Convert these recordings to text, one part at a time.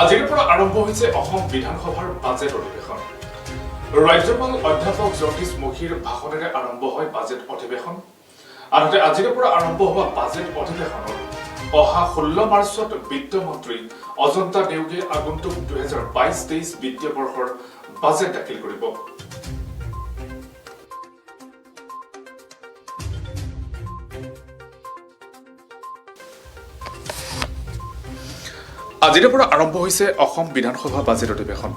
আজিৰ পৰা আৰম্ভ হৈছে অসম বিধানসভাৰ বাজেট অধিৱেশন। ৰাজ্যপাল অধ্যাপক জগদীশ মুখীৰ ভাষণেৰে আৰম্ভ হয় বাজেট অধিৱেশন। আনহাতে আজিৰ পৰা আৰম্ভ হোৱা বাজেট অধিৱেশনত অহা 16 মাৰ্চত বিত্তমন্ত্ৰী অজন্তা নেওগে আগন্তুক 2022-23 বিত্তীয় বৰ্ষৰ বাজেট দাখিল কৰিব। আজিৰ পৰা আৰম্ভ হৈছে অসম বিধানসভা বাজেট অধিৱেশন।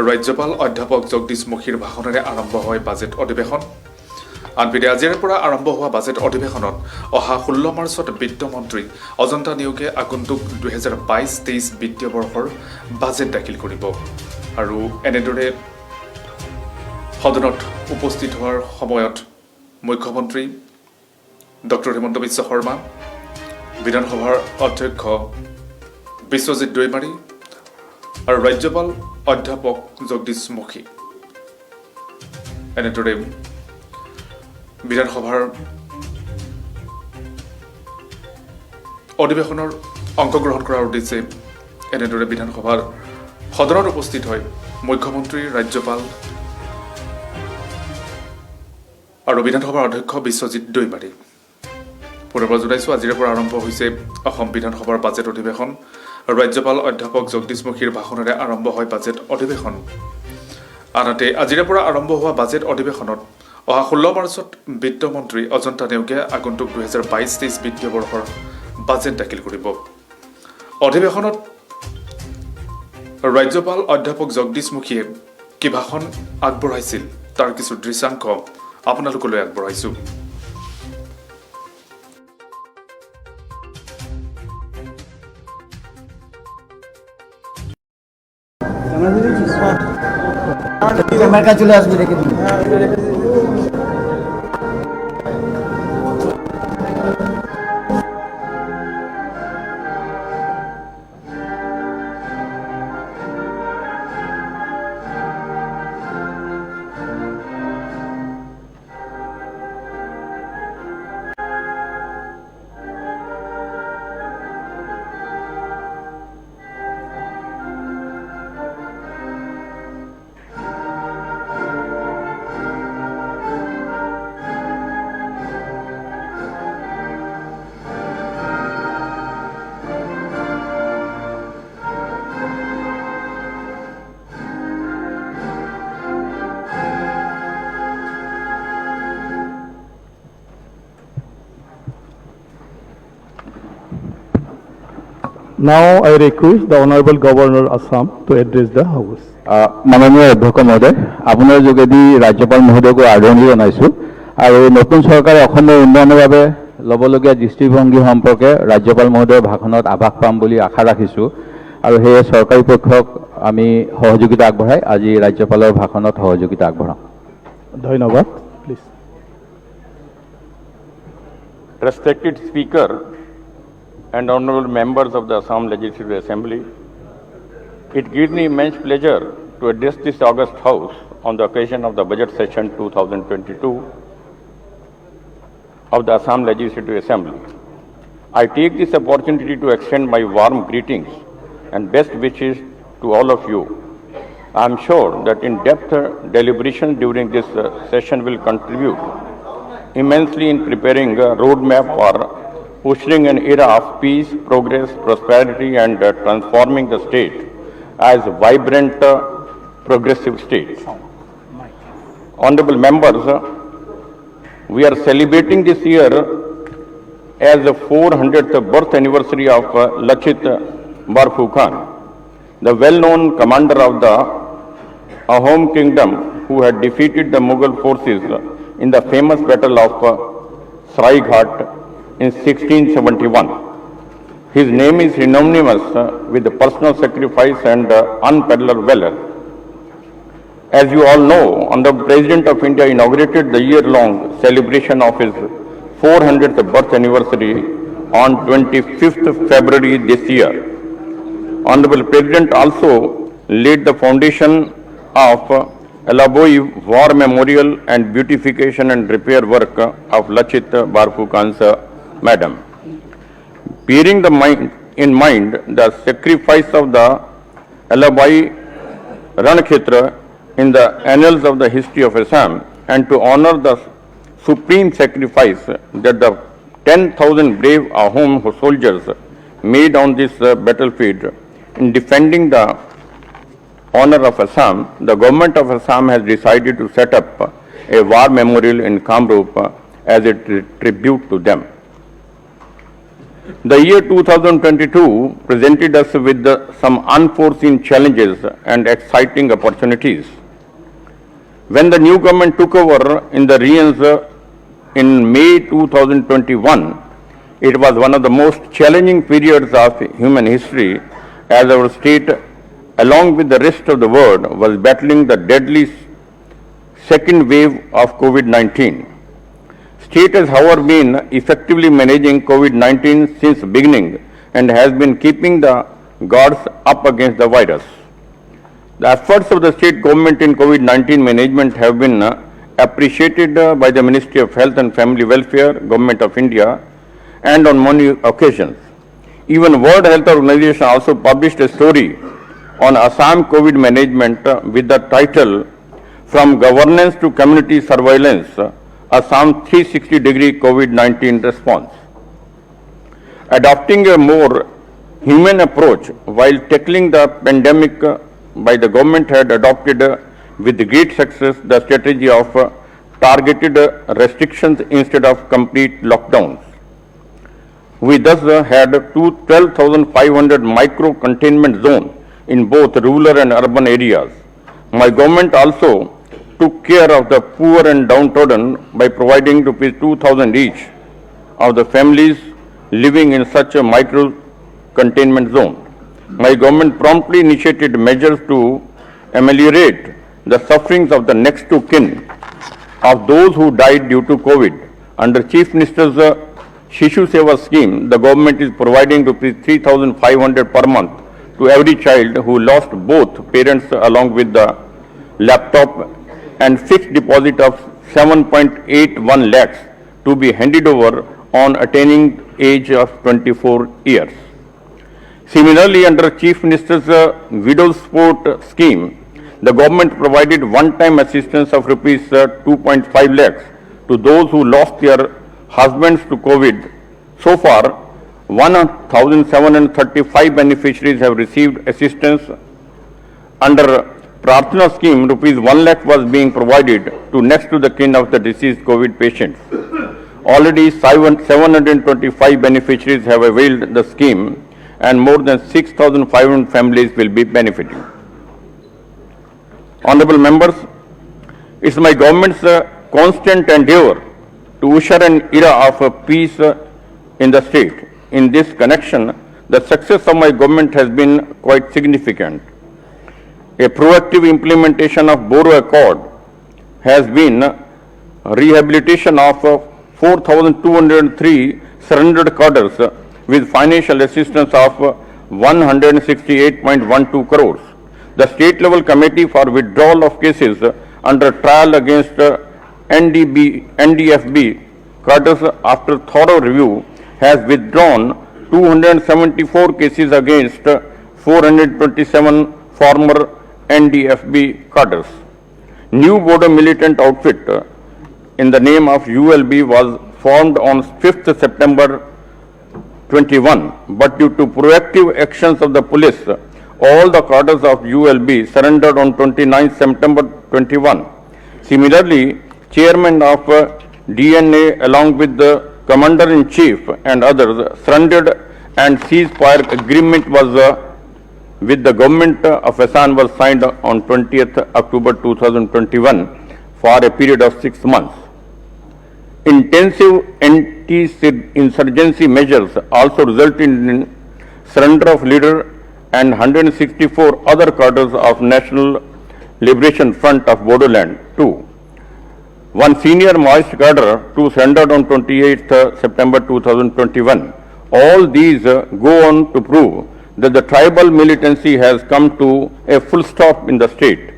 ৰাজ্যপাল অধ্যাপক জগদীশ মুখীৰ ভাষণেৰে আৰম্ভ হয় বাজেট অধিৱেশন। আনপিনে আজিৰ পৰা আৰম্ভ হোৱা বাজেট অধিৱেশনত অহা 16 মাৰ্চত বিত্তমন্ত্ৰী অজন্তা নেওগে আগন্তুক 2022-23 বিত্তীয় বৰ্ষৰ বাজেট দাখিল কৰিব। আৰু এনেদৰে সদনত উপস্থিত হোৱাৰ সময়ত মুখ্যমন্ত্ৰী ডক্টৰ হিমন্ত বিশ্ব শৰ্মা, বিধানসভাৰ অধ্যক্ষ বিশ্বজিৎ দৈমাৰী আৰু ৰাজ্যপাল অধ্যাপক জগদীশ মুখী এনেদৰে বিধানসভাৰ অধিৱেশনৰ অংশগ্ৰহণ কৰাৰ উদ্দেশ্যে এনেদৰে বিধানসভাৰ সদনত উপস্থিত হয় মুখ্যমন্ত্ৰী, ৰাজ্যপাল আৰু বিধানসভাৰ অধ্যক্ষ বিশ্বজিৎ দৈমাৰী। পুনৰবাৰ জনাইছোঁ, আজিৰে পৰা আৰম্ভ হৈছে অসম বিধানসভাৰ বাজেট অধিৱেশন। ৰাজ্যপাল অধ্যাপক জগদীশ মুখীৰ ভাষণেৰে আৰম্ভ হয় বাজেট অধিৱেশন। আনহাতে আজিৰে পৰা আৰম্ভ হোৱা বাজেট অধিৱেশনত অহা 16 মাৰ্চত বিত্তমন্ত্ৰী অজন্তা নেওগে আগন্তুক 2022-23 বিত্তীয় বৰ্ষৰ বাজেট দাখিল কৰিব। অধিৱেশনত ৰাজ্যপাল অধ্যাপক জগদীশ মুখীয়ে কি ভাষণ আগবঢ়াইছিল তাৰ কিছু দৃশ্যাংশ আপোনালোকলৈ আগবঢ়াইছোঁ। ক্যামেরা চলে আসবে রেখে দিন। Now I request the Honorable Governor Assam to address the House. মাননীয় অধ্যক্ষ মহোদয়, আপোনাৰ যোগেদি ৰাজ্যপাল মহোদয়ক আদৰণি জনাইছোঁ আৰু নতুন চৰকাৰে অসমৰ উন্নয়নৰ বাবে ল'বলগীয়া দৃষ্টিভংগী সম্পৰ্কে ৰাজ্যপাল মহোদয়ৰ ভাষণত আভাস পাম বুলি আশা ৰাখিছোঁ আৰু সেয়ে চৰকাৰী পক্ষক আমি সহযোগিতা আগবঢ়াই আজি ৰাজ্যপালৰ ভাষণত সহযোগিতা আগবঢ়াম। ধন্যবাদ। Please. Respected Speaker and honorable members of the Assam Legislative Assembly, it gives me immense pleasure to address this august House on the occasion of the budget session 2022 of the Assam Legislative Assembly. I take this opportunity to extend my warm greetings and best wishes to all of you. I am sure that in-depth deliberation during this session will contribute immensely in preparing a roadmap for ushering an era of peace, progress, prosperity, and transforming the state as a vibrant, progressive state. Honorable members, we are celebrating this year as the 400th birth anniversary of Lachit Barphu-Khan, the well-known commander of the Ahom Kingdom who had defeated the Mughal forces in the famous battle of Sarai Ghat in 1671. His name is synonymous with the personal sacrifice and unparalleled valor. As you all know, the President of India inaugurated the year-long celebration of his 400th birth anniversary on 25th February this year. Honorable President also laid the foundation of Elaboi War Memorial and beautification and repair work of Lachit Barphu-Khan's Madam. Bearing in mind the sacrifice of the Allabai Rankshetra in the annals of the history of Assam, and to honor the supreme sacrifice that the 10,000 brave Ahom soldiers made on this battlefield in defending the honor of Assam, the government of Assam has decided to set up a war memorial in Kamrup as a tribute to them. The year 2022 presented us with some unforeseen challenges and exciting opportunities. When the new government took over in the reins in May 2021, it was one of the most challenging periods of human history, as our state, along with the rest of the world, was battling the deadly second wave of COVID-19. State has, however, been effectively managing COVID-19 since beginning and has been keeping the guards up against the virus. The efforts of the state government in COVID-19 management have been appreciated by the Ministry of Health and Family Welfare, Government of India, and on many occasions. Even World Health Organization also published a story on Assam COVID management with the title "From Governance to Community Surveillance, Assam 360-degree COVID-19 Response." Adopting a more human approach while tackling the pandemic by the government had adopted with great success the strategy of targeted restrictions instead of complete lockdowns. We thus had 12,500 micro-containment zones in both rural and urban areas. My government also took care of the poor and downtrodden by providing ₹2,000 each of the families living in such a micro-containment zone. My government promptly initiated measures to ameliorate the sufferings of the next to kin of those who died due to COVID. Under Chief Minister's Shishu Seva scheme, the government is providing ₹3,500 per month to every child who lost both parents, along with the laptop and fixed deposit of 7.81 lakhs to be handed over on attaining age of 24 years. Similarly, under Chief Minister's Widows Support scheme, the government provided one-time assistance of ₹2.5 lakhs to those who lost their husbands to COVID. So far, 1,735 beneficiaries have received assistance. Under Prarthana scheme, ₹1 lakh was being provided to next to the kin of the deceased COVID patients. Already 725 beneficiaries have availed the scheme, and more than 6,500 families will be benefiting. Honorable members, it is my government's constant endeavor to usher an era of peace in the state. In this connection, the success of my government has been quite significant. A proactive implementation of Boro Accord has been rehabilitation of 4,203 surrendered cadres with financial assistance of 168.12 crores. The state level committee for withdrawal of cases under trial against NDFB cadres, after thorough review, has withdrawn 274 cases against 427 former NDFB cadres. New border militant outfit in the name of ULB was formed on 5th September 21, but due to proactive actions of the police, all the cadres of ULB surrendered on 29th September 21. Similarly, chairman of DNA along with the commander-in-chief and others surrendered, and ceasefire agreement was with the government of Assam was signed on 20th October 2021 for a period of 6 months. Intensive anti-insurgency measures also resulted in surrender of leader and 164 other cadres of National Liberation Front of Bodoland too. One senior Maoist cadre too surrendered on 28th September 2021. All these go on to prove that the tribal militancy has come to a full stop in the state.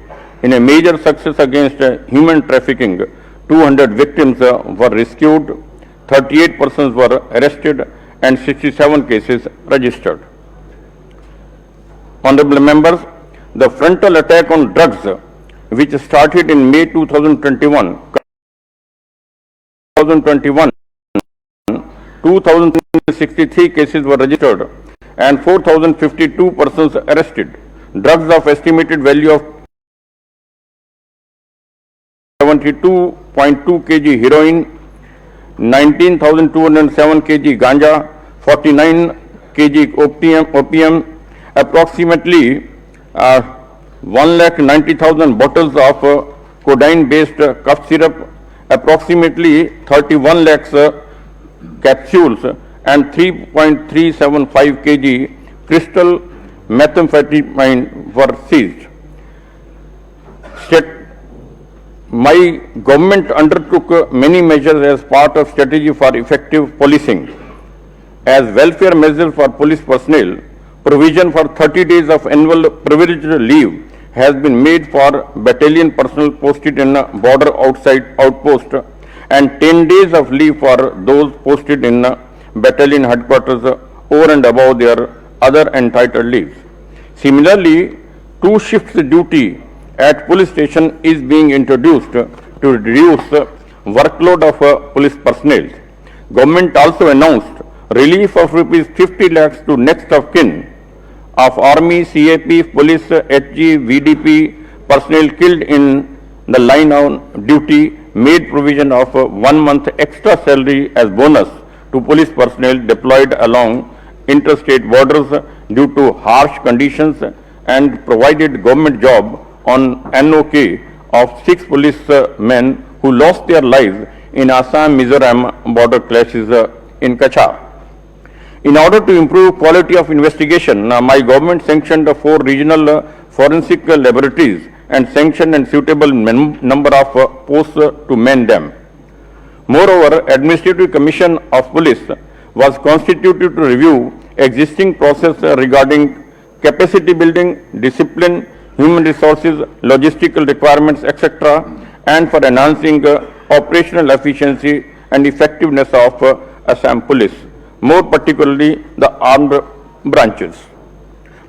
In a major success against human trafficking, 200 victims were rescued, 38 persons were arrested, and 67 cases registered. Honorable members, the frontal attack on drugs, which started in May 2021, 2,063 cases were registered and 4,052 persons arrested. Drugs of estimated value of 72.2 kg heroin, 19,207 kg ganja, 49 kg opium, approximately 1,90,000 bottles of codeine-based cough syrup, approximately 31 lakhs capsules, and 3.375 kg crystal methamphetamine were seized. My government undertook many measures as part of strategy for effective policing. As welfare measures for police personnel, provision for 30 days of annual privileged leave has been made for battalion personnel posted in a border outside outpost and 10 days of leave for those posted in battalion headquarters over and above their other entitled leaves. Similarly, 2 shifts duty at police station is being introduced to reduce workload of police personnel. Government also announced relief of rupees 50 lakhs to next of kin of Army, CAP, Police, HG, VDP personnel killed in the line on duty, made provision of 1 month extra salary as bonus to police personnel deployed along interstate borders due to harsh conditions, and provided government job on NOK of 6 policemen who lost their lives in Assam-Mizoram border clashes in Kachar. In order to improve quality of investigation, my government sanctioned 4 regional forensic laboratories and sanctioned a suitable number of posts to man them. Moreover, Administrative Commission of Police was constituted to review existing process regarding capacity building, discipline, human resources, logistical requirements, etc., and for enhancing operational efficiency and effectiveness of Assam Police, more particularly the armed branches.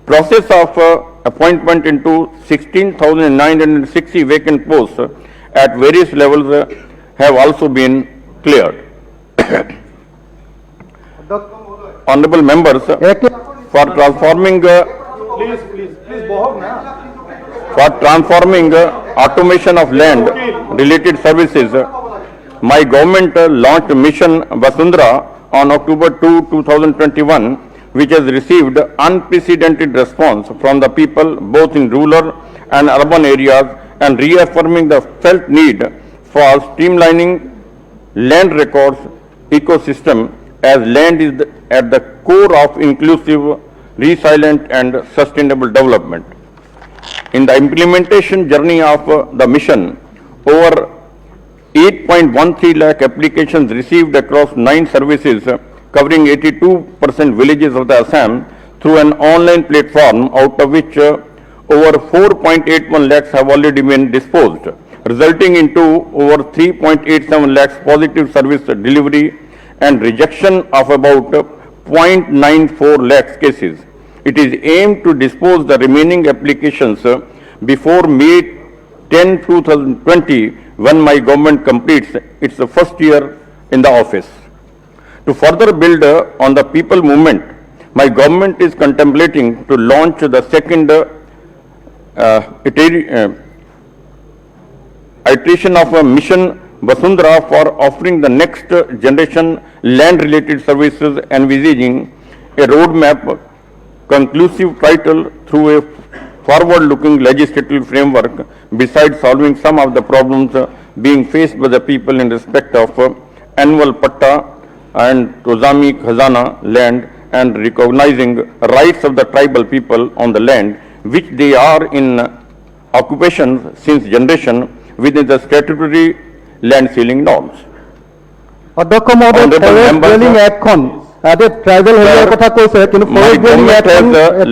Process of appointment into 16,960 vacant posts at various levels have also been cleared. Honorable members, for transforming automation of land related services, my government launched Mission Vasundhara on October 2, 2021, which has received unprecedented response from the people both in rural and urban areas, and reaffirming the felt need for streamlining land records ecosystem, as land is at the core of inclusive, resilient and sustainable development. In the implementation journey of the mission, over 8.13 lakh applications received across 9 services, covering 82% villages of the Assam through an online platform, out of which over 4.81 lakhs have already been disposed, resulting into over 3.87 lakhs positive service delivery and rejection of about 0.94 lakhs cases. It is aimed to dispose the remaining applications before May 10, 2020, when my government completes its first year in the office. To further build on the people movement, my government is contemplating to launch the second iteration of a Mission Vasundhara for offering the next generation land-related services, envisaging a roadmap, conclusive title through a forward-looking legislative framework, besides solving some of the problems being faced by the people in respect of annual patta and Tozami Khazana land, and recognizing rights of the tribal people on the land, which they are in occupation since generation within the statutory land ceiling norms. অধ্যক্ষ মহোদয়, Honorable forest members, dwelling এক্টখন tribal হেৰিয়াৰ কথা কৈছে কিন্তু My government has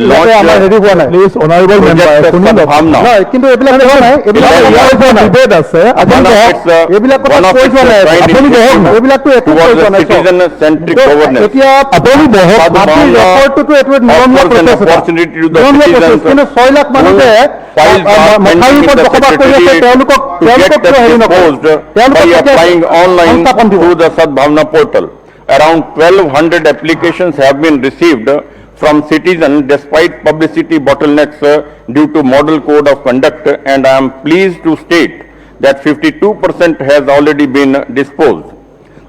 launched আমাৰ হেৰি হোৱা নাই প্লিজ অনাৰেবল মেম্বাৰ Project শুনি লওক Sadbhavna. নহয় কিন্তু এইবিলাক হোৱা নাই এইবিলাক ইয়াৰ ওপৰত ডিবেট আছে আপুনি One of বহক its, এইবিলাক কথা one of কৈ its যোৱা নাই prime আপুনি বহক initiative এইবিলাকতো একো কৈ towards যোৱা a নাই citizen-centric governance. এতিয়া আপুনি বহক মাটিৰ Sadbhavna ৰেকৰ্ডটোতো এইটো নিয়মীয়া offers an process opportunity to the নিয়মীয়া প্ৰচেছ citizens কিন্তু 6 লাখ মানুহে files are মথাউৰিৰ pending in ওপৰত the বসবাস কৰি আছে secretariat তেওঁলোকক to get কিয় হেৰি নকৰে disposed by তেওঁলোকক applying online সংস্থাপন দিব through the Sadbhavna portal. Around 1,200 applications have been received from citizens despite publicity bottlenecks due to model code of conduct, and I am pleased to state that 52% has already been disposed.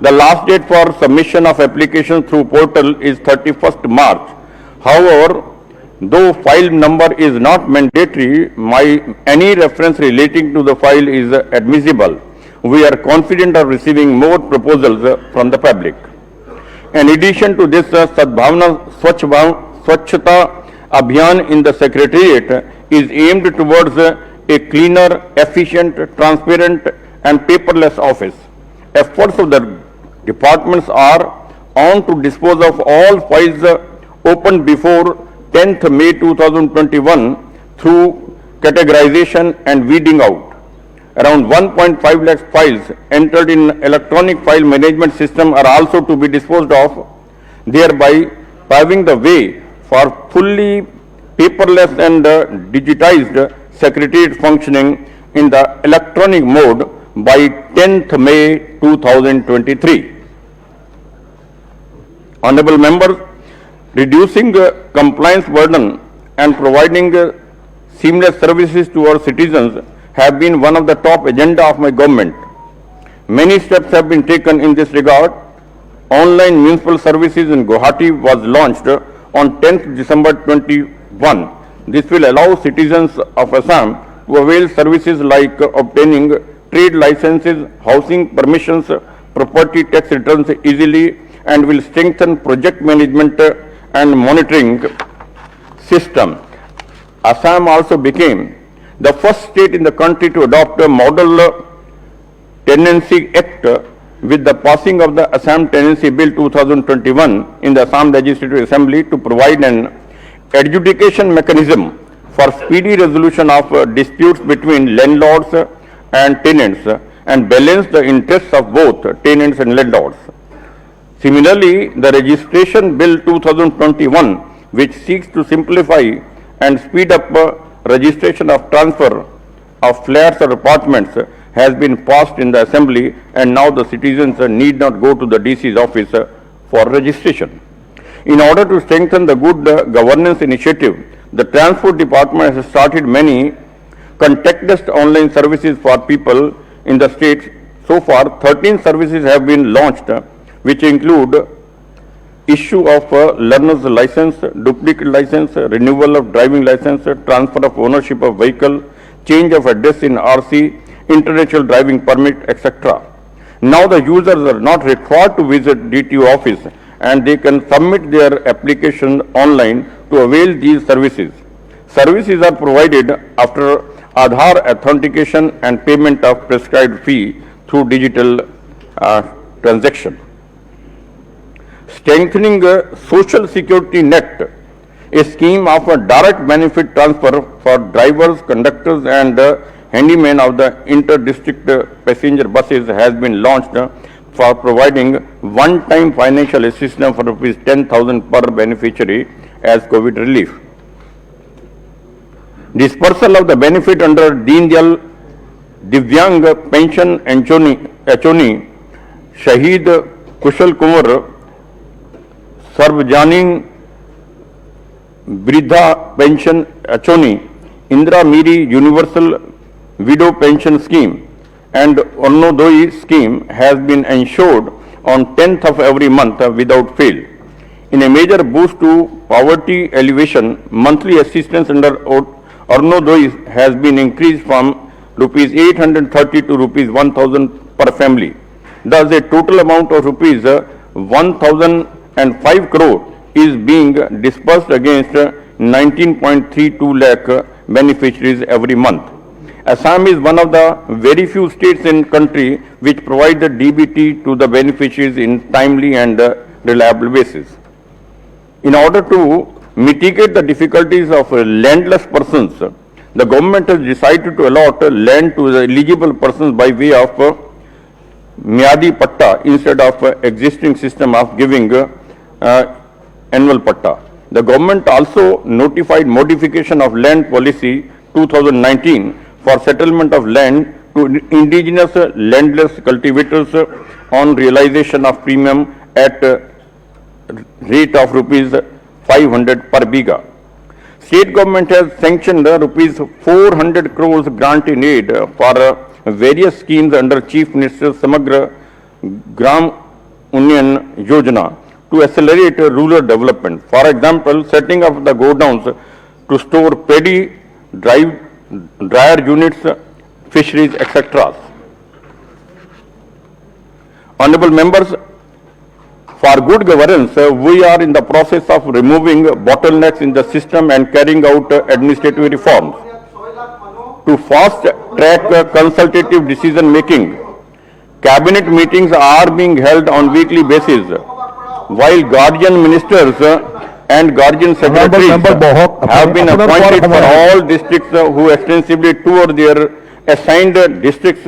The last date for submission of applications through portal is 31st March. However, though file number is not mandatory, any reference relating to the file is admissible. We are confident of receiving more proposals from the public. In addition to this, Sadbhavna Swachhata Abhiyan in the Secretariat is aimed towards a cleaner, efficient, transparent and paperless office. Efforts of the departments are on to dispose of all files opened before 10th May 2021 through categorization and weeding out. Around 1.5 lakh files entered in electronic file management system are also to be disposed of, thereby paving the way for fully paperless and digitized secretariat functioning in the electronic mode by 10th May 2023. Honorable members, reducing compliance burden and providing seamless services to our citizens have been one of the top agenda of my government. Many steps have been taken in this regard. Online municipal services in Guwahati was launched on 10th December 21. This will allow citizens of Assam to avail services like obtaining trade licenses, housing permissions, property tax returns easily, and will strengthen project management and monitoring system. Assam also became the first state in the country to adopt a model tenancy act with the passing of the Assam Tenancy Bill 2021 in the Assam Legislative Assembly to provide an adjudication mechanism for speedy resolution of disputes between landlords and tenants and balance the interests of both tenants and landlords. Similarly, the Registration Bill 2021, which seeks to simplify and speed up registration of transfer of flats or apartments, has been passed in the Assembly, and now the citizens need not go to the DC's office for registration. In order to strengthen the good governance initiative, the Transport Department has started many contactless online services for people in the state. So far, 13 services have been launched, which include issue of learner's license, duplicate license, renewal of driving license, transfer of ownership of vehicle, change of address in RC, international driving permit, etc. Now the users are not required to visit DTO office, and they can submit their application online to avail these services. Services are provided after Aadhaar authentication and payment of prescribed fee through digital transaction. Strengthening social security net, a scheme of a direct benefit transfer for drivers, conductors and handymen of the inter-district passenger buses has been launched for providing one-time financial assistance for rupees 10,000 per beneficiary as COVID relief. Dispersal of the benefit under Deen Dayal Divyang Pension Achoni, Shahid Kushal Kumar, Sarvjanin Vridha Pension Achoni, Indira Miri Universal Widow Pension Scheme and Ornodoi Scheme has been ensured on 10th of every month without fail. In a major boost to poverty alleviation, monthly assistance under Ornodoi has been increased from rupees 830 to rupees 1,000 per family. Thus, a total amount of rupees 1,005 crore is being disbursed against 19.32 lakh beneficiaries every month. Assam is one of the very few states in country which provide the DBT to the beneficiaries in timely and reliable basis. In order to mitigate the difficulties of landless persons, the government has decided to allot land to the eligible persons by way of Myadi Patta instead of existing system of giving annual Patta. The government also notified modification of land policy 2019 for settlement of land to indigenous landless cultivators on realization of premium at rate of rupees 500 per biga. State government has sanctioned rupees 400 crores grant in aid for various schemes under Chief Minister's Samagra Gram Unnayan Yojana to accelerate rural development. For example, setting up the godowns to store paddy, dryer units, fisheries, etc. Honorable members, for good governance, we are in the process of removing bottlenecks in the system and carrying out administrative reforms. To fast track consultative decision making, cabinet meetings are being held on weekly basis, while guardian ministers and guardian secretaries have been appointed for all districts who extensively tour their assigned districts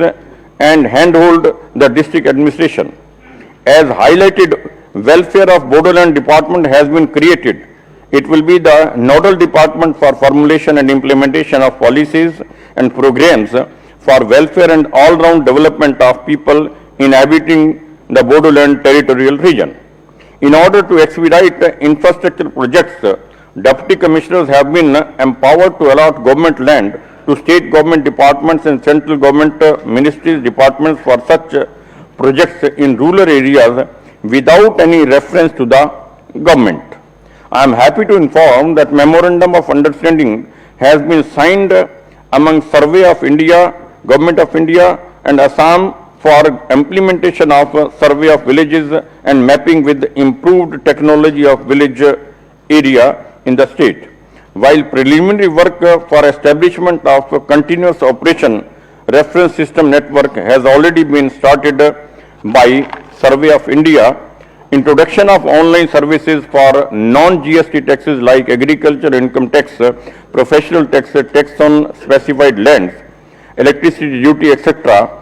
and handhold the district administration. As highlighted, welfare of Bodoland department has been created. It will be the nodal department for formulation and implementation of policies and programs for welfare and all-round development of people inhabiting the Bodoland territorial region. In order to expedite infrastructure projects, deputy commissioners have been empowered to allot government land to state government departments and central government ministries departments for such projects in rural areas without any reference to the government. I am happy to inform that memorandum of understanding has been signed among Survey of India, Government of India and Assam for implementation of survey of villages and mapping with improved technology of village area in the state. While preliminary work for establishment of continuous operation reference system network has already been started by Survey of India, introduction of online services for non-GST taxes like agriculture income tax, professional tax, tax on specified lands, electricity duty, etc.,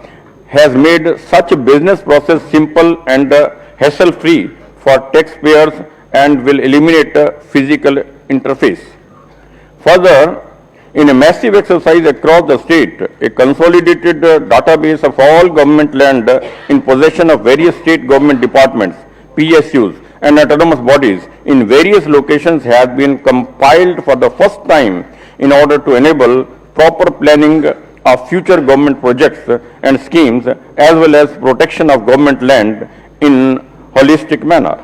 has made such a business process simple and hassle-free for taxpayers and will eliminate physical interface. Further, in a massive exercise across the state, a consolidated database of all government land in possession of various state government departments, PSUs and autonomous bodies in various locations has been compiled for the first time in order to enable proper planning of future government projects and schemes as well as protection of government land in holistic manner.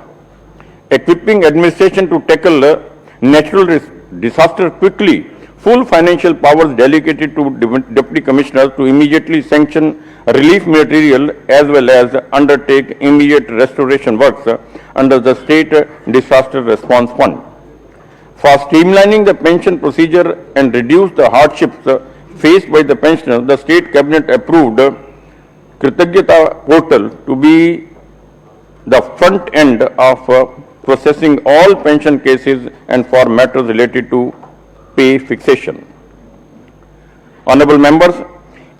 Equipping administration to tackle natural disaster quickly, full financial powers delegated to deputy commissioners to immediately sanction relief material as well as undertake immediate restoration works under the State Disaster Response Fund. For streamlining the pension procedure and reduce the hardships faced by the pensioners, the State Cabinet approved Kritagyata portal to be the front end of processing all pension cases and for matters related to pay fixation. Honorable members,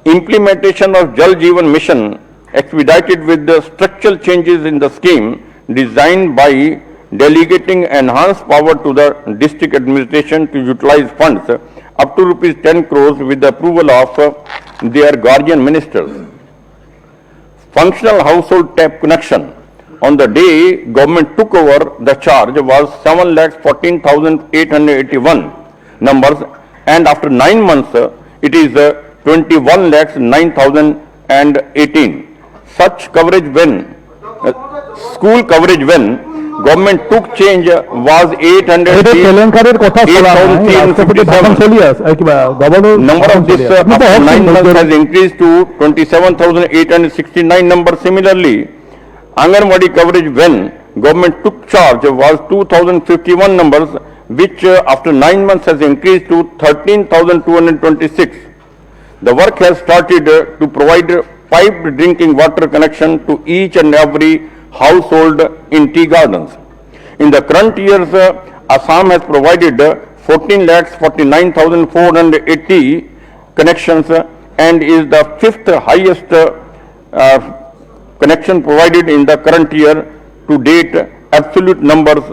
implementation of Jal Jeevan Mission expedited with the structural changes in the scheme designed by delegating enhanced power to the district administration to utilize funds up to rupees 10 crores with the approval of their guardian ministers. Functional household tap connection on the day government took over the charge was 7,14,881 numbers, and after 9 months it is 21,09,018. Such coverage when school coverage when government took change was 800. Number of this after 9 months has increased to 27,869 numbers. Similarly, Anganwadi coverage when government took charge was 2,051 numbers, which after 9 months has increased to 13,226. The work has started to provide piped drinking water connection to each and every household in tea gardens. In the current years, Assam has provided 14,49,480 connections and is the fifth highest connection provided in the current year to date. Absolute numbers: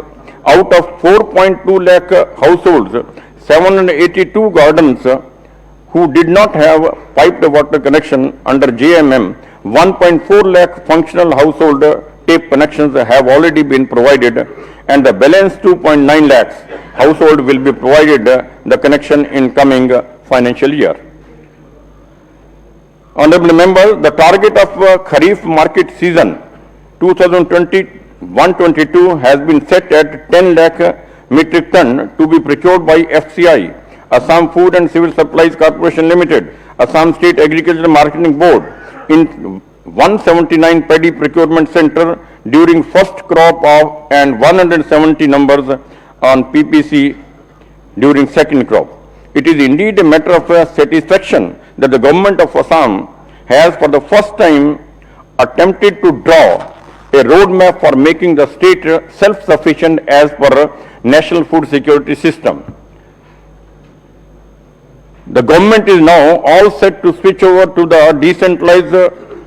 out of 4.2 lakh households, 782 gardens who did not have piped water connection under JMM, 1.4 lakh functional household tape connections have already been provided, and the balance 2.9 lakhs household will be provided the connection in coming financial year. Honorable members, the target of Kharif market season 2021-22 has been set at 10 lakh metric ton to be procured by FCI, Assam Food and Civil Supplies Corporation Limited, Assam State Agricultural Marketing Board, in 179 paddy procurement center during first crop of and 170 numbers on PPC during second crop. It is indeed a matter of satisfaction that the government of Assam has for the first time attempted to draw a roadmap for making the state self-sufficient as per national food security system. The government is now all set to switch over to the decentralized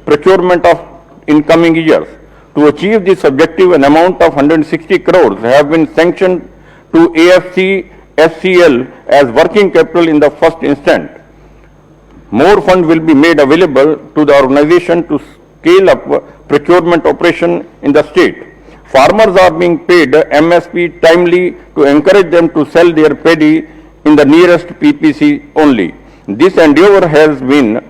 procurement of incoming years. To achieve this objective, an amount of 160 crores have been sanctioned to AFC SCL as working capital in the first instant. More funds will be made available to the organization to scale up procurement operation in the state. Farmers are being paid MSP timely to encourage them to sell their paddy in the nearest PPC only. This endeavor has been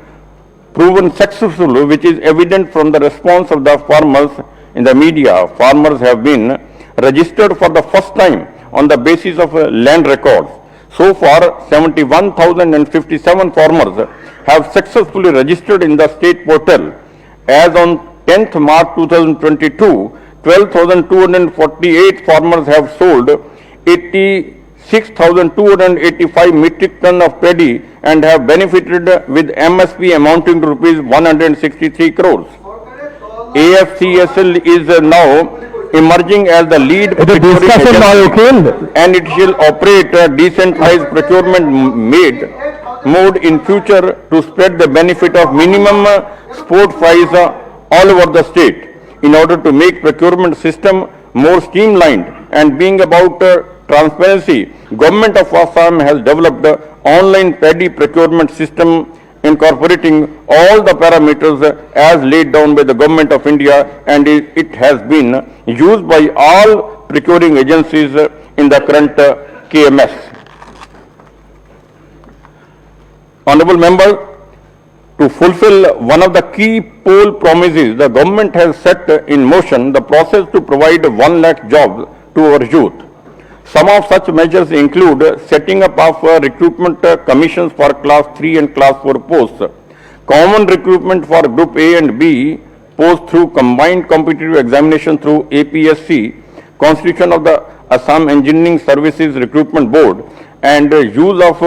proven successful, which is evident from the response of the farmers in the media. Farmers have been registered for the first time on the basis of land records. So far, 71,057 farmers have successfully registered in the state portal. As on 10th March 2022, 12,248 farmers have sold 86,285 metric ton of paddy and have benefited with MSP amounting to rupees 163 crores. AFCSL is now emerging as the lead procuring agency, and it shall operate a decentralized procurement mode in future to spread the benefit of minimum support price all over the state. In order to make procurement system more streamlined and being about transparency, Government of Assam has developed the online paddy procurement system incorporating all the parameters as laid down by the Government of India, and it has been used by all procuring agencies in the current KMS. Honorable members, to fulfill one of the key poll promises, the government has set in motion the process to provide 1 lakh jobs to our youth. Some of such measures include setting up of recruitment commissions for class 3 and class 4 posts, common recruitment for group A and B posts through combined competitive examination through APSC, constitution of the Assam Engineering Services Recruitment Board, and use of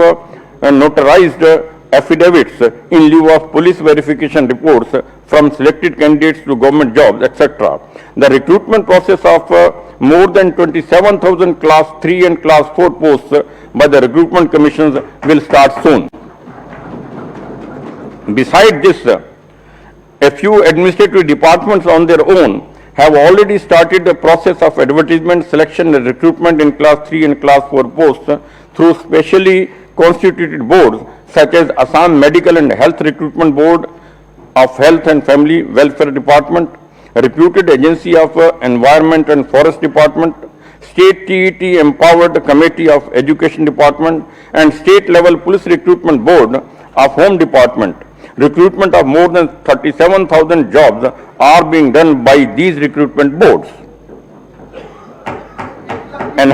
notarized affidavits in lieu of police verification reports from selected candidates to government jobs, etc. The recruitment process of more than 27,000 class 3 and class 4 posts by the recruitment commissions will start soon. Besides this, a few administrative departments on their own have already started the process of advertisement, selection and recruitment in class 3 and class 4 posts through specially constituted boards such as Assam Medical and Health Recruitment Board of Health and Family Welfare Department, reputed Agency of Environment and Forest Department, State TET Empowered Committee of Education Department, and State Level Police Recruitment Board of Home Department. Recruitment of more than 37,000 jobs are being done by these recruitment boards. And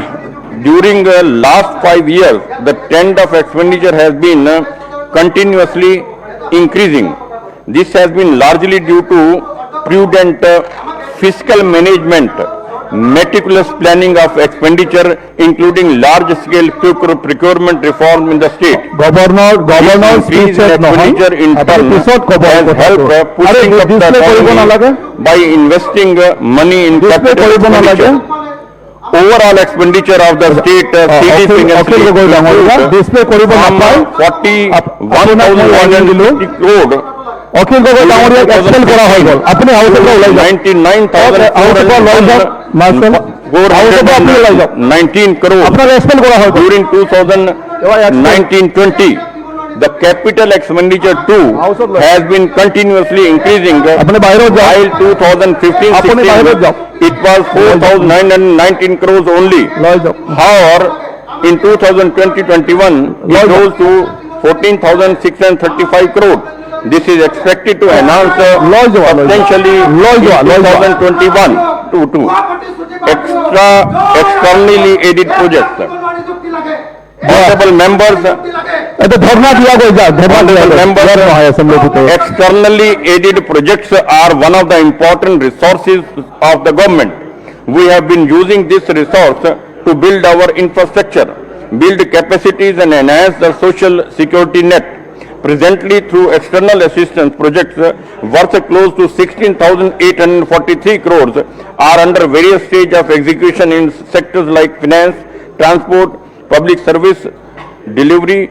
during the last 5 years, the trend of expenditure has been continuously increasing. This has been largely due to prudent fiscal management meticulous planning of expenditure, including large-scale procurement reform in the state. Governor Increase speech in expenditure in turn has helped pushing up the economy by investing money in capital expenditure. Overall expenditure of the state CD display কৰিব নাপায় 41,150 crore. Akhil Gogoi ডাঙৰীয়াক Excel কৰা হৈ গ'ল আপুনি হাউচৰ পৰা ওলাই যাওক 99,419 crore আপোনাক এক্সেল কৰা হৈ গ'ল during 2019-20. The capital expenditure too has been continuously increasing. আপুনি বাহিৰত যাওক While 2015-16 it was 4,919 crores only. লৈ যাওক However, in 2020-21 it rose to 14,635 crores. This is expected to enhance substantially in 2021-22. Externally aided projects. Honorable members, এটা ধর্ণা দিয়া গৈ যা ধর্ণা দিয়া নহয় এসেম্বলি ভিতৰত externally aided projects are one of the important resources of the government. We have been using this resource to build our infrastructure, build capacities and enhance the social security net. Presently, through external assistance projects worth close to 16,843 crores are under various stages of execution in sectors like finance, transport, public service, delivery,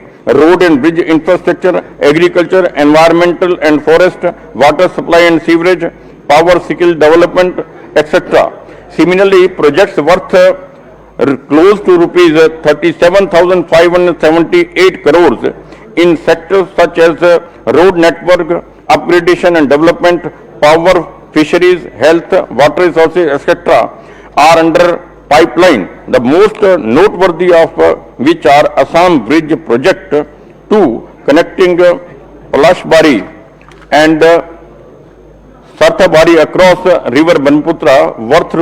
road and bridge infrastructure, agriculture, environmental and forest, water supply and sewerage, power skill development, etc. Similarly, projects worth close to rupees 37,578 crores in sectors such as road network, upgradation and development, power, fisheries, health, water resources, etc. are under pipeline, the most noteworthy of which are Assam Bridge Project 2 connecting Palashbari and Sarthabari across river Banputra worth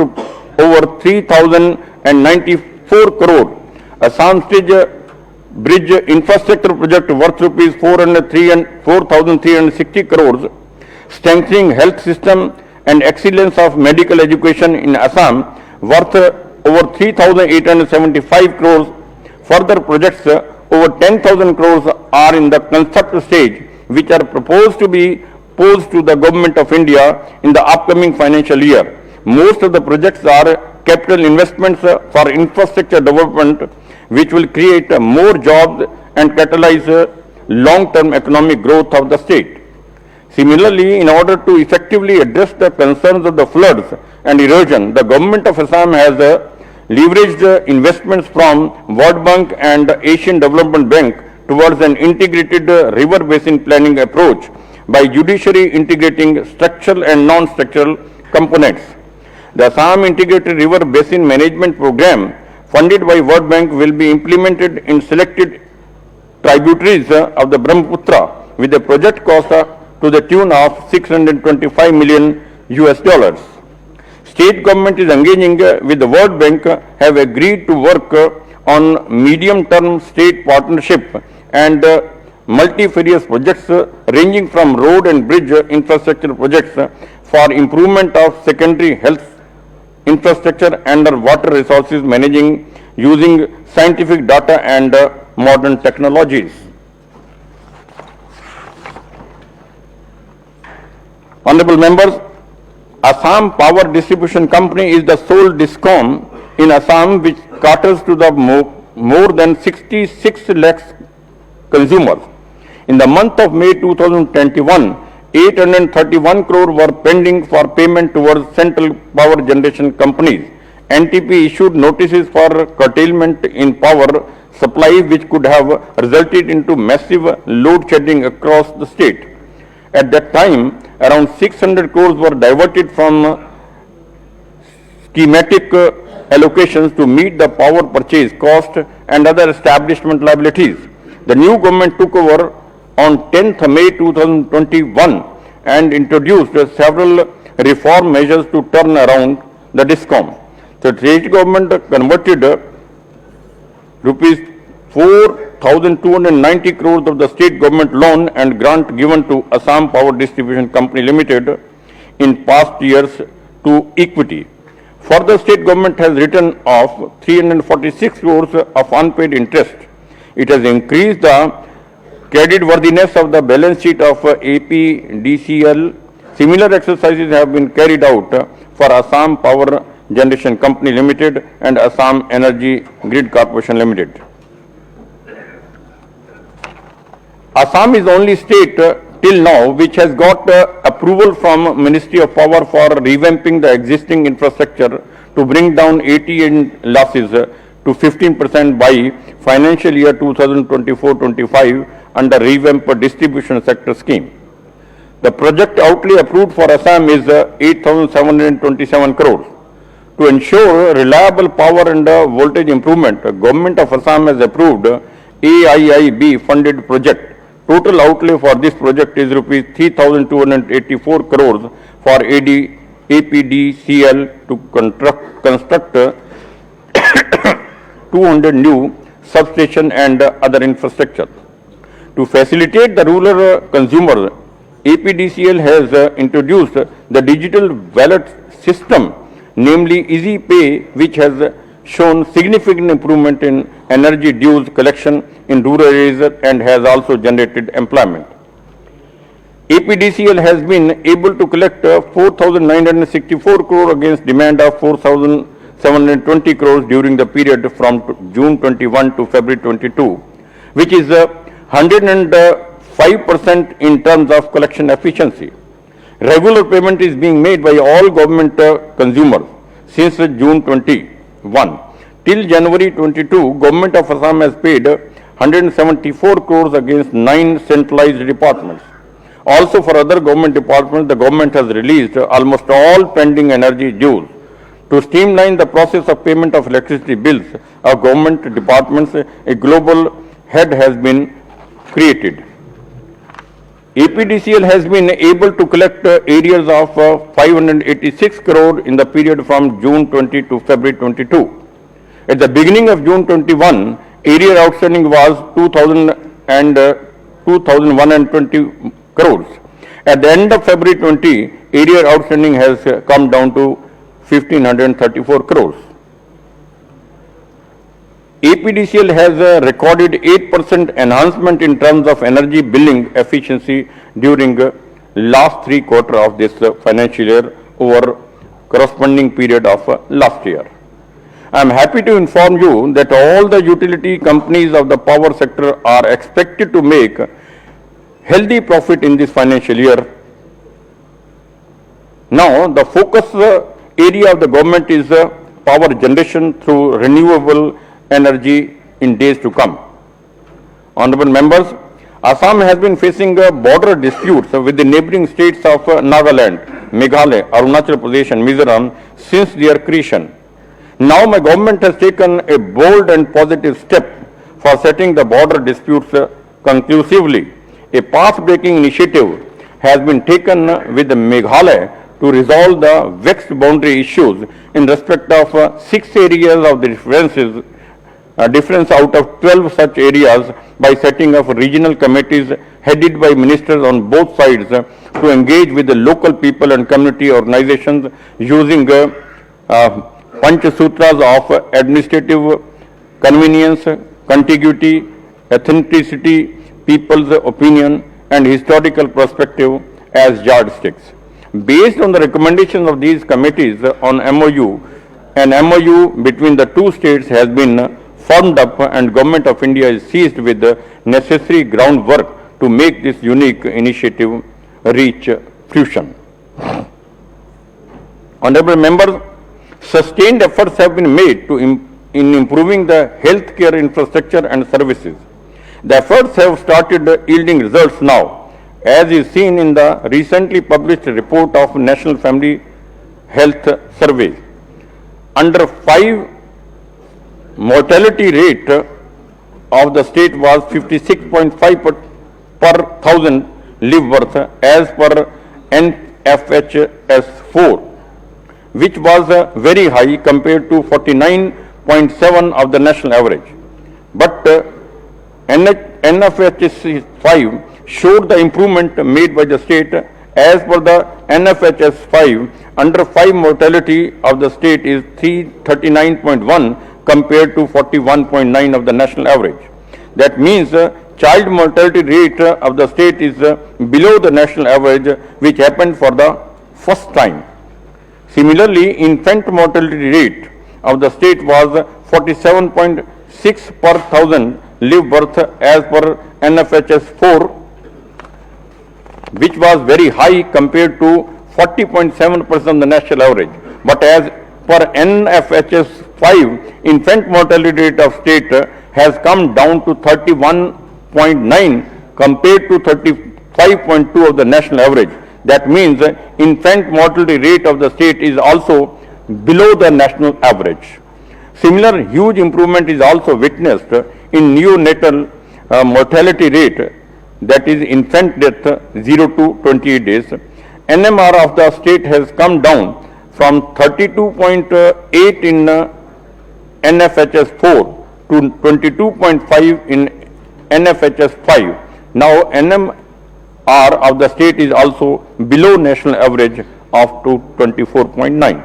over 3,094 crore. Assam Stage Bridge Infrastructure Project worth rupees 4,360 crores, strengthening health system and excellence of medical education in Assam worth over 3,875 crores. Further projects over 10,000 crores are in the concept stage, which are proposed to be posed to the Government of India in the upcoming financial year. Most of the projects are capital investments for infrastructure development, which will create more jobs and catalyze long-term economic growth of the state. Similarly, in order to effectively address the concerns of the floods and erosion, the Government of Assam has leveraged investments from World Bank and Asian Development Bank towards an integrated river basin planning approach by judicially integrating structural and non-structural components. The Assam Integrated River Basin Management Program funded by World Bank will be implemented in selected tributaries of the Brahmaputra with a project cost to the tune of $625 million. State government is engaging with the World Bank, have agreed to work on medium-term state partnership and multifarious projects ranging from road and bridge infrastructure projects for improvement of secondary health infrastructure and water resources managing using scientific data and modern technologies. Honorable members, Assam Power Distribution Company is the sole DISCOM in Assam which caters to the more than 66 lakhs consumers. In the month of May 2021, 831 crore were pending for payment towards central power generation companies. NTP issued notices for curtailment in power supply which could have resulted into massive load shedding across the state. At that time, around 600 crores were diverted from schematic allocations to meet the power purchase cost and other establishment liabilities. The new government took over on 10th May 2021 and introduced several reform measures to turn around the DISCOM. The state government converted rupees 4,290 crores of the state government loan and grant given to Assam Power Distribution Company Limited in past years to equity. Further, state government has written off 346 crores of unpaid interest. It has increased the creditworthiness of the balance sheet of APDCL. Similar exercises have been carried out for Assam Power Generation Company Limited and Assam Energy Grid Corporation Limited. Assam is the only state till now which has got approval from Ministry of Power for revamping the existing infrastructure to bring down AT&M losses to 15% by financial year 2024-25 under revamped distribution sector scheme. The project outlay approved for Assam is 8,727 crores. To ensure reliable power and voltage improvement, Government of Assam has approved AIIB funded project. Total outlay for this project is rupees 3,284 crores for APDCL to construct 200 new substation and other infrastructure. To facilitate the rural consumers, APDCL has introduced the digital wallet system, namely Easy Pay, which has shown significant improvement in energy dues collection in rural areas and has also generated employment. APDCL has been able to collect 4,964 crore against demand of 4,720 crores during the period from June 21 to February 22, which is 105% in terms of collection efficiency. Regular payment is being made by all government consumers since June 21. Till January 22, Government of Assam has paid 174 crores against 9 centralized departments. Also for other government departments, the government has released almost all pending energy dues. To streamline the process of payment of electricity bills of government departments, a global head has been created. APDCL has been able to collect arrears of 586 crore in the period from June 20 to February 22. At the beginning of June 21, arrear outstanding was 2,120 crores. At the end of February 20, arrear outstanding has come down to 1,534 crores. APDCL has recorded 8% enhancement in terms of energy billing efficiency during last 3 quarters of this financial year over corresponding period of last year. I am happy to inform you that all the utility companies of the power sector are expected to make healthy profit in this financial year. Now, the focus area of the government is power generation through renewable energy in days to come. Honorable members, Assam has been facing border disputes with the neighboring states of Nagaland, Meghalaya, Arunachal Pradesh and Mizoram since their creation. Now my government has taken a bold and positive step for settling the border disputes conclusively. A path-breaking initiative has been taken with Meghalaya to resolve the vexed boundary issues in respect of 6 areas of the difference out of 12 such areas by setting up regional committees headed by ministers on both sides to engage with the local people and community organizations using Panchasutras of administrative convenience, contiguity, authenticity, people's opinion and historical perspective as yardsticks. Based on the recommendations of these committees on MOU, an MOU between the two states has been formed up and Government of India is seized with the necessary groundwork to make this unique initiative reach fruition. Honorable members, sustained efforts have been made in improving the healthcare infrastructure and services. The efforts have started yielding results now, as is seen in the recently published report of National Family Health Survey. Under 5, mortality rate of the state was 56.5 per thousand live birth as per NFHS 4, which was very high compared to 49.7 of the national average. But NFHS 5 showed the improvement made by the state As per the NFHS 5, under 5 mortality of the state is 339.1 compared to 41.9 of the national average. That means child mortality rate of the state is below the national average, which happened for the first time. Similarly, infant mortality rate of the state was 47.6 per thousand live birth as per NFHS 4, which was very high compared to 40.7% of the national average. But as per NFHS 5, infant mortality rate of state has come down to 31.9 compared to 35.2 of the national average. That means infant mortality rate of the state is also below the national average. Similar huge improvement is also witnessed in neonatal mortality rate, that is infant death 0 to 28 days. NMR of the state has come down from 32.8 in NFHS 4 to 22.5 in NFHS 5. Now NMR of the state is also below national average of 24.9.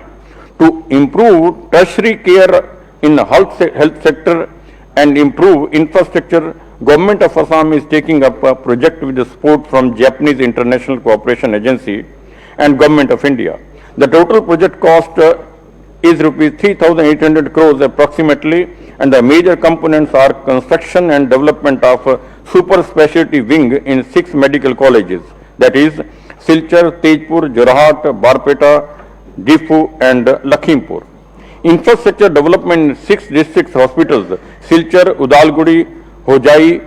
To improve tertiary care in the health sector and improve infrastructure, Government of Assam is taking up a project with the support from Japanese International Cooperation Agency and Government of India. The total project cost is rupees 3,800 crores approximately, and the major components are construction and development of a super specialty wing in 6 medical colleges, that is Silchar, Tejpur, Jorhat, Barpeta, Difu and Lakhimpur. Infrastructure development in 6 district hospitals, Silchar, Udalguri, Hojai,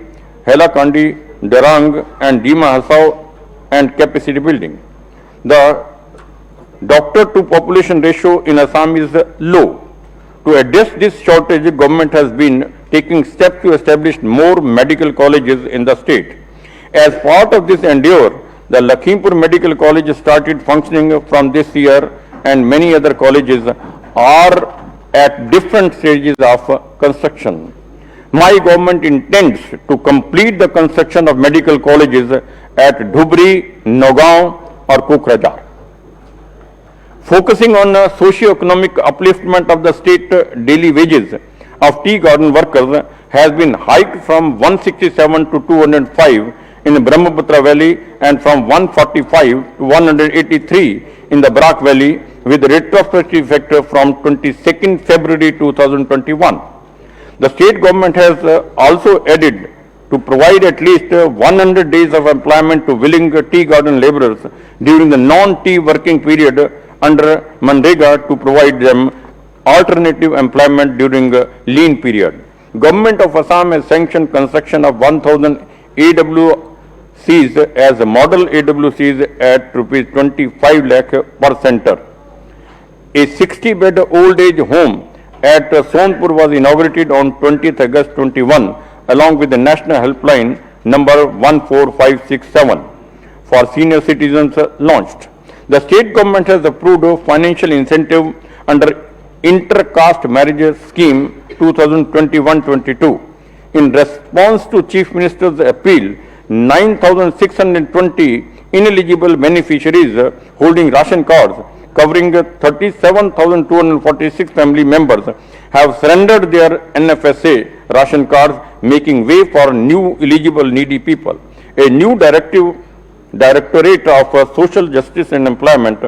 Hailakandi, Darang and Dima Hasao, and capacity building. The doctor to population ratio in Assam is low. To address this shortage, government has been taking steps to establish more medical colleges in the state. As part of this endeavor, the Lakhimpur Medical College started functioning from this year, and many other colleges are at different stages of construction. My government intends to complete the construction of medical colleges at Dhubri, Nagaon or Kokrajhar. Focusing on socio-economic upliftment of the state, daily wages of tea garden workers has been hiked from 167 to 205 in the Brahmaputra Valley and from 145 to 183 in the Barak Valley, with retrospective effect from 22nd February 2021. The state government has also added to provide at least 100 days of employment to willing tea garden laborers during the non-tea working period under Manrega to provide them alternative employment during lean period. Government of Assam has sanctioned construction of 1,000 AWCs as model AWCs at rupees 25 lakh per center. A 60-bed old age home at Sonpur was inaugurated on 20th August 21 along with the national helpline number 14567 for senior citizens launched. The state government has approved a financial incentive under Inter-Caste Marriage Scheme 2021-22. In response to Chief Minister's appeal, 9,620 ineligible beneficiaries holding ration cards covering 37,246 family members have surrendered their NFSA ration cards, making way for new eligible needy people. A new Directorate of Social Justice and Employment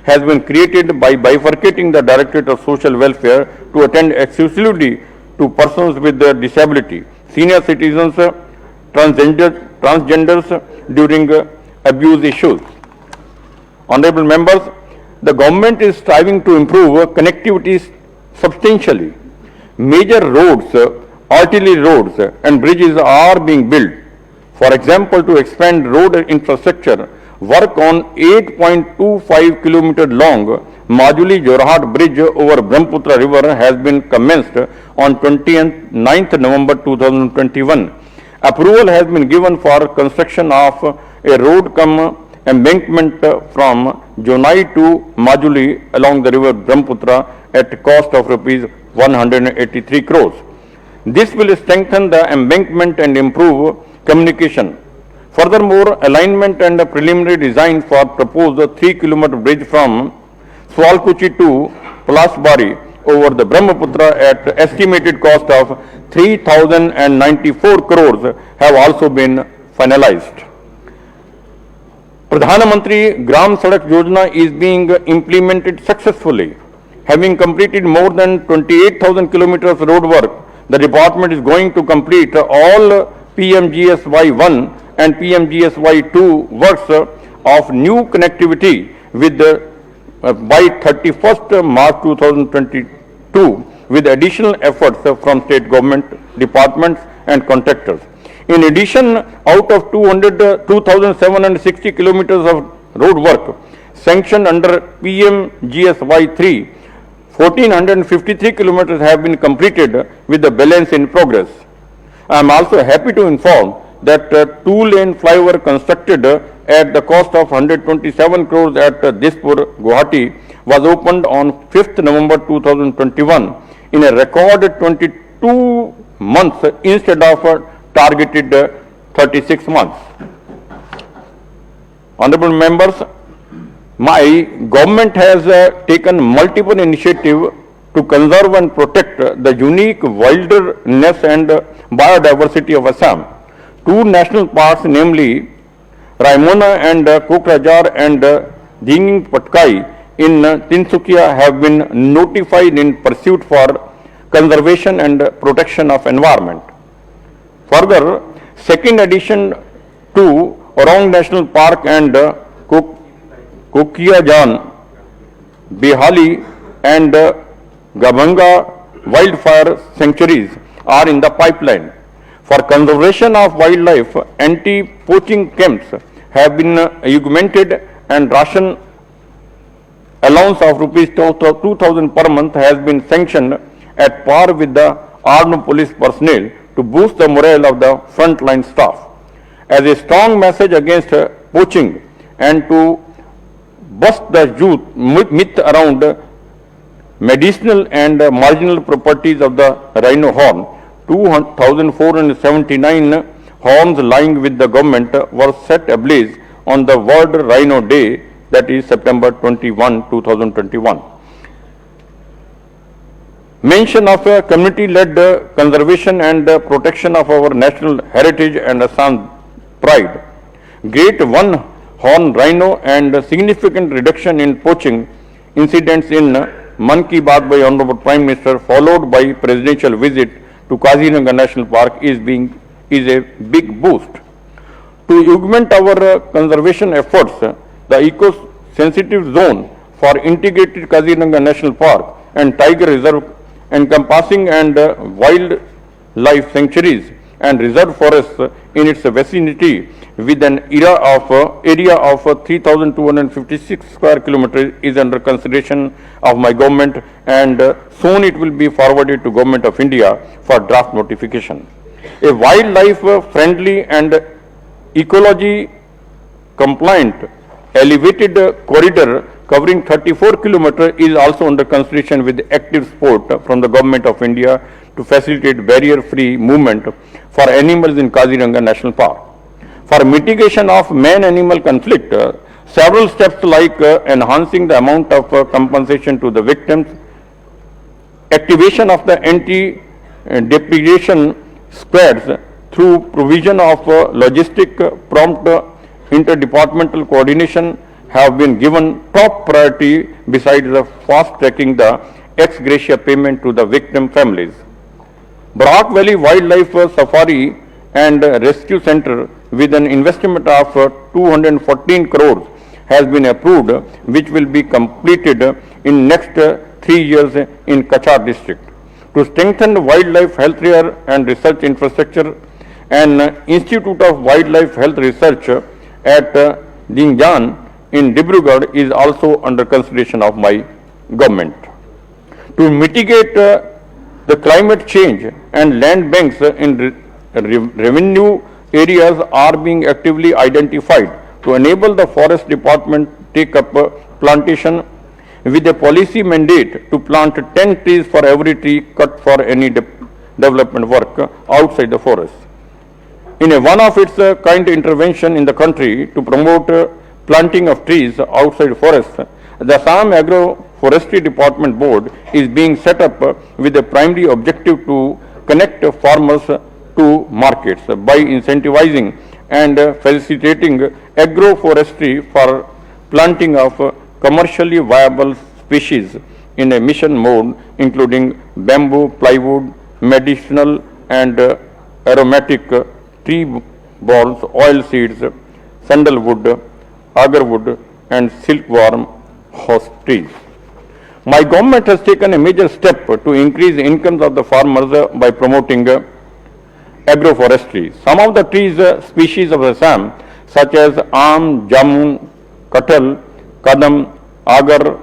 has been created by bifurcating the Directorate of Social Welfare to attend exclusively to persons with disability, senior citizens, transgenders during abuse issues. Honorable members, the government is striving to improve connectivity substantially. Major roads, arterial roads and bridges are being built. For example, to expand road infrastructure, work on 8.25 km long Majuli-Jorhat bridge over Brahmaputra river has been commenced on 29th November 2021. Approval has been given for construction of a road embankment from Jonai to Majuli along the river Brahmaputra at a cost of rupees 183 crores. This will strengthen the embankment and improve communication. Furthermore, alignment and preliminary design for proposed 3-kilometer bridge from Swalkuchi to Palasbari over the Brahmaputra at estimated cost of 3,094 crores have also been finalized. Pradhan Mantri Gram Sadak Yojana is being implemented successfully. Having completed more than 28,000 kilometers road work, the department is going to complete all PMGSY 1 and PMGSY 2 works of new connectivity with by 31st March 2022 with additional efforts from state government departments and contractors. In addition, out of 2,760 kilometers of road work sanctioned under PMGSY 3, 1,453 kilometers have been completed with the balance in progress. I am also happy to inform that two-lane flyover constructed at the cost of 127 crores at Dispur, Guwahati was opened on 5th November 2021 in a record 22 months instead of targeted 36 months. Honorable members, my government has taken multiple initiatives to conserve and protect the unique wilderness and biodiversity of Assam. Two national parks, namely Raimona and Kokrajhar and Dinging Patkai in Tinsukia, have been notified in pursuit for conservation and protection of environment. Further, second addition to Orong National Park and Kokiajan, Behali and Gabanga wildfire sanctuaries are in the pipeline. For conservation of wildlife, anti-poaching camps have been augmented and ration allowance of rupees 2,000 per month has been sanctioned at par with the armed police personnel to boost the morale of the frontline staff. As a strong message against poaching and to bust the youth myth around medicinal and marginal properties of the rhino horn, 2,479 horns lying with the government were set ablaze on the World Rhino Day, that is September 21, 2021. Mention of community-led conservation and protection of our national heritage and Assam pride. Great one-horn rhino and significant reduction in poaching incidents in Man Ki Baat by Honorable Prime Minister, followed by presidential visit to Kaziranga National Park is a big boost. To augment our conservation efforts, the eco-sensitive zone for integrated Kaziranga National Park and Tiger Reserve encompassing and wildlife sanctuaries and reserve forests in its vicinity with an area of 3,256 square kilometers is under consideration of my government, and soon it will be forwarded to Government of India for draft notification. A wildlife friendly and ecology compliant elevated corridor covering 34 kilometers is also under consideration with active support from the Government of India to facilitate barrier-free movement for animals in Kaziranga National Park. For mitigation of man-animal conflict, several steps like enhancing the amount of compensation to the victims, activation of the anti-depredation squads through provision of logistic prompt interdepartmental coordination have been given top priority besides the fast-tracking the ex gratia payment to the victim families. Brock Valley Wildlife Safari and Rescue Center with an investment of 214 crores has been approved, which will be completed in next 3 years in Kachar district. To strengthen wildlife health care and research infrastructure, an Institute of Wildlife Health Research at Dingjan in Dibrugarh is also under consideration of my government. To mitigate the climate change and land banks in revenue areas are being actively identified to enable the forest department take up plantation with a policy mandate to plant 10 trees for every tree cut for any development work outside the forest. In a one of its kind intervention in the country to promote planting of trees outside forests, the Assam Agroforestry Department Board is being set up with the primary objective to connect farmers to markets by incentivizing and facilitating agroforestry for planting of commercially viable species in a mission mode, including bamboo, plywood, medicinal and aromatic tree balls, oil seeds, sandalwood, agarwood and silkworm horse trees. My government has taken a major step to increase the incomes of the farmers by promoting agroforestry. Some of the trees species of Assam, such as aam, jamun, katal, kadam, agar,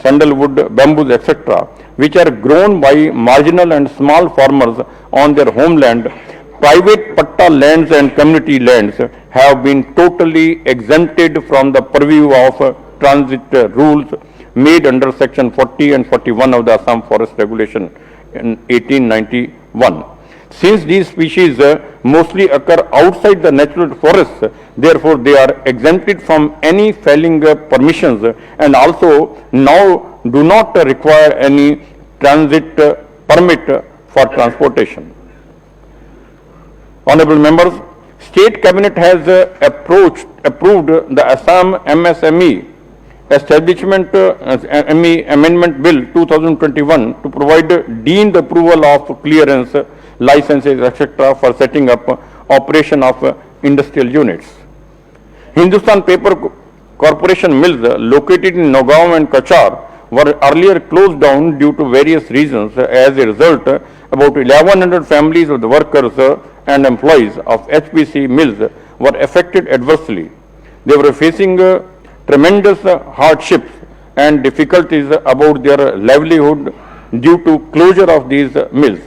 sandalwood, bamboos, etc., which are grown by marginal and small farmers on their homeland, private patta lands and community lands have been totally exempted from the purview of transit rules made under section 40 and 41 of the Assam Forest Regulation in 1891. Since these species mostly occur outside the natural forests, therefore they are exempted from any felling permissions and also now do not require any transit permit for transportation. Honorable members, State Cabinet has approved the Assam MSME Establishment Amendment Bill 2021 to provide deemed approval of clearance, licenses, etc. for setting up operation of industrial units. Hindustan Paper Corporation mills located in Nagaon and Kachar were earlier closed down due to various reasons. As a result, about 1,100 families of the workers and employees of HPC mills were affected adversely. They were facing tremendous hardships and difficulties about their livelihood due to closure of these mills.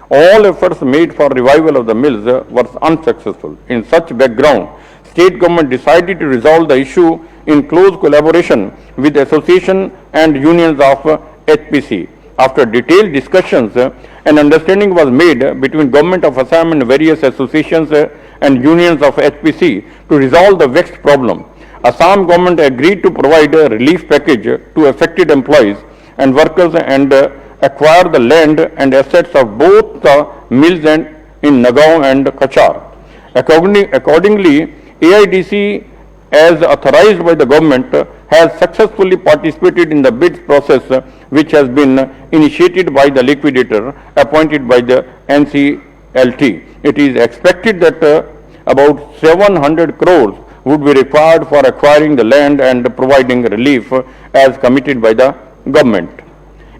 All efforts made for revival of the mills were unsuccessful. In such background, state government decided to resolve the issue in close collaboration with the association and unions of HPC. After detailed discussions, an understanding was made between Government of Assam and various associations and unions of HPC to resolve the vexed problem. Assam government agreed to provide a relief package to affected employees and workers and acquire the land and assets of both the mills and in Nagaon and Kachar. Accordingly, AIDC, as authorized by the government, has successfully participated in the bid process which has been initiated by the liquidator appointed by the NCLT. It is expected that about 700 crores would be required for acquiring the land and providing relief as committed by the government.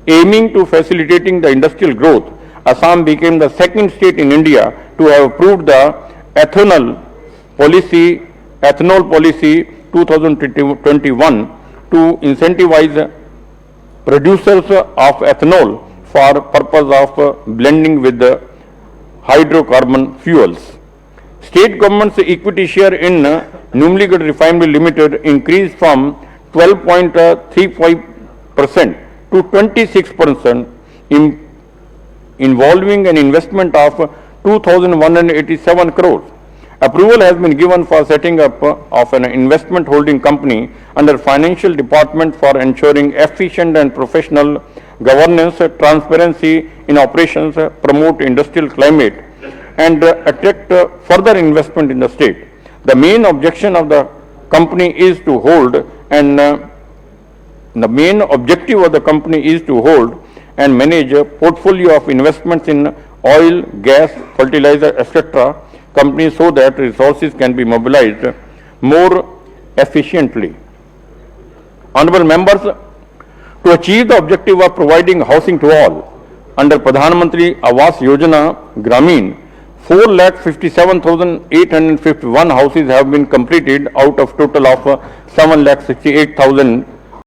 Aiming to facilitating the industrial growth, Assam became the second state in India to have approved the ethanol policy 2021 to incentivize producers of ethanol for purpose of blending with the hydrocarbon fuels. State government's equity share in Numligarh Refinery Limited increased from 12.35% to 26%, involving an investment of 2,187 crores. Approval has been given for setting up of an investment holding company under Financial Department for ensuring efficient and professional governance, transparency in operations, promote industrial climate, and attract further investment in the state. The main objection of the company is to hold and manage a portfolio of investments in oil, gas, fertilizer, etc. companies so that resources can be mobilized more efficiently. Honorable members, to achieve the objective of providing housing to all, under Pradhan Mantri Awas Yojana Gramin, 4,57,851 houses have been completed out of total of 7,68,000